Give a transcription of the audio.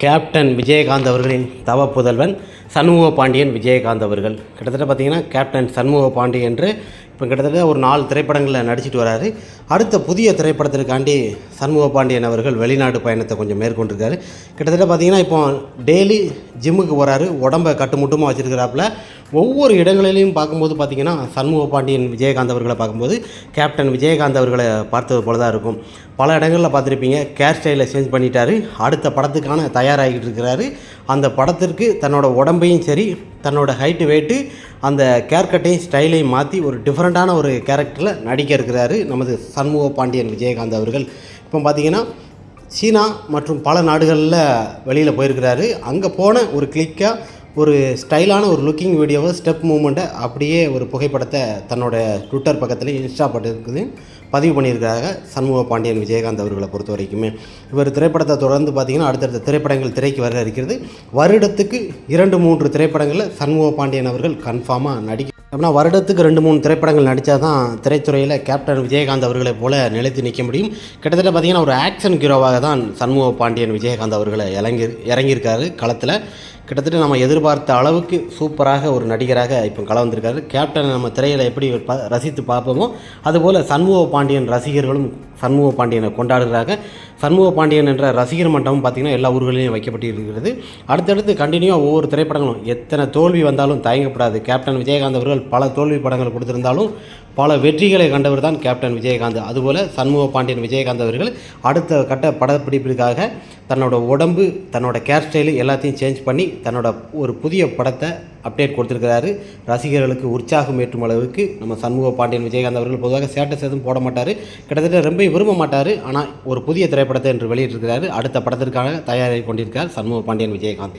Captain Vijayakanth அவர்களின் தவ புதல்வன் சண்முக பாண்டியன் விஜயகாந்த் அவர்கள் கிட்டத்தட்ட பார்த்திங்கன்னா கேப்டன் சண்முக பாண்டியன் என்று இப்போ கிட்டத்தட்ட ஒரு 4 திரைப்படங்களில் நடிச்சிட்டு வராரு. அடுத்த புதிய திரைப்படத்திற்காண்டி சண்முக பாண்டியன் அவர்கள் வெளிநாட்டு பயணத்தை கொஞ்சம் மேற்கொண்டிருக்காரு. கிட்டத்தட்ட பார்த்திங்கன்னா இப்போ டெய்லி ஜிம்முக்கு போகிறாரு, உடம்பை கட்டுமுட்டுமாக வச்சுருக்கிறாப்புல. ஒவ்வொரு இடங்களிலையும் பார்க்கும்போது பார்த்திங்கன்னா சண்முக பாண்டியன் விஜயகாந்த் அவர்களை பார்க்கும்போது கேப்டன் விஜயகாந்த் அவர்களை பார்த்தது போல தான் இருக்கும். பல இடங்களில் பார்த்துருப்பீங்க, கேர் ஸ்டைலை சேஞ்ச் பண்ணிட்டாரு. அடுத்த படத்துக்கான தயாராகிட்டு இருக்கிறாரு. அந்த படத்திற்கு தன்னோட உடம்பையும் சரி, தன்னோட ஹைட்டு வெயிட்டு, அந்த கேர் கட்டையும் ஸ்டைலையும் மாற்றி ஒரு டிஃப்ரெண்ட்டான ஒரு கேரக்டரில் நடிக்க இருக்கிறாரு நமது சண்முக பாண்டியன் விஜயகாந்த் அவர்கள். இப்போ பார்த்திங்கன்னா சீனா மற்றும் பல நாடுகளில் வெளியில் போயிருக்கிறாரு. அங்கே போன ஒரு கிளிக்காக ஒரு ஸ்டைலான ஒரு லுக்கிங் வீடியோவை, ஸ்டெப் மூமெண்ட்டை அப்படியே ஒரு புகைப்படத்தை தன்னோட ட்விட்டர் பக்கத்துலேயும் இன்ஸ்டா பக்கத்துலையும் பதிவு பண்ணியிருக்காங்க சண்முக பாண்டியன் விஜயகாந்த் அவர்களை பொறுத்த வரைக்குமே. இவர் திரைப்படத்தை தொடர்ந்து பார்த்திங்கன்னா அடுத்தடுத்த திரைப்படங்கள் திரைக்கு வர இருக்கிறது. வருடத்துக்கு 2-3 திரைப்படங்களில் சண்முக பாண்டியன் அவர்கள் கன்ஃபார்மாக நடிக்க. அப்படின்னா வருடத்துக்கு 2-3 திரைப்படங்கள் நடித்தா தான் திரைத்துறையில் கேப்டன் விஜயகாந்த் அவர்களை போல் நிலைத்து நிற்க முடியும். கிட்டத்தட்ட பார்த்திங்கன்னா ஒரு ஆக்ஷன் ஹீரோவாக தான் சண்முக பாண்டியன் விஜயகாந்த் அவர்களை இறங்கியிருக்காரு களத்தில். கிட்டத்தட்ட நம்ம எதிர்பார்த்த அளவுக்கு சூப்பராக ஒரு நடிகராக இப்போ களம் வந்திருக்காரு. கேப்டனை நம்ம திரையில் எப்படி ரசித்து பார்ப்போமோ அதுபோல் சண்முக பாண்டியன் ரசிகர்களும் சண்முக பாண்டியனை கொண்டாடுகிறாங்க. சண்முக பாண்டியன் என்ற ரசிகர் மண்டபம் பார்த்திங்கன்னா எல்லா ஊர்களிலையும் வைக்கப்பட்டு இருக்கிறது. அடுத்தடுத்து கண்டினியூவாக ஒவ்வொரு திரைப்படங்களும் எத்தனை தோல்வி வந்தாலும் தயங்கப்படாது. கேப்டன் விஜயகாந்த் அவர்கள் பல தோல்வி படங்கள் கொடுத்திருந்தாலும் பல வெற்றிகளை கண்டவர் தான் கேப்டன் விஜயகாந்த். அதுபோல் சண்முக பாண்டியன் விஜயகாந்த் அவர்கள் அடுத்த கட்ட படப்பிடிப்பிற்காக தன்னோட உடம்பு, தன்னோட கேர் ஸ்டைலு எல்லாத்தையும் சேஞ்ச் பண்ணி தன்னோட ஒரு புதிய படத்தை அப்டேட் கொடுத்துருக்கிறாரு. ரசிகர்களுக்கு உற்சாகம் ஏற்றும் அளவுக்கு நம்ம சண்முக பாண்டியன் விஜயகாந்த் அவர்கள் பொதுவாக ஸ்டேட்டஸ் எதுவும் போட மாட்டார், கிட்டத்தட்ட ரொம்ப விரும்ப மாட்டார். ஆனால் ஒரு புதிய திரைப்படத்தை என்று வெளியிட்டிருக்கிறாரு. அடுத்த படத்திற்காக தயாராகி கொண்டிருக்கிறார் சண்முக பாண்டியன் விஜயகாந்த்.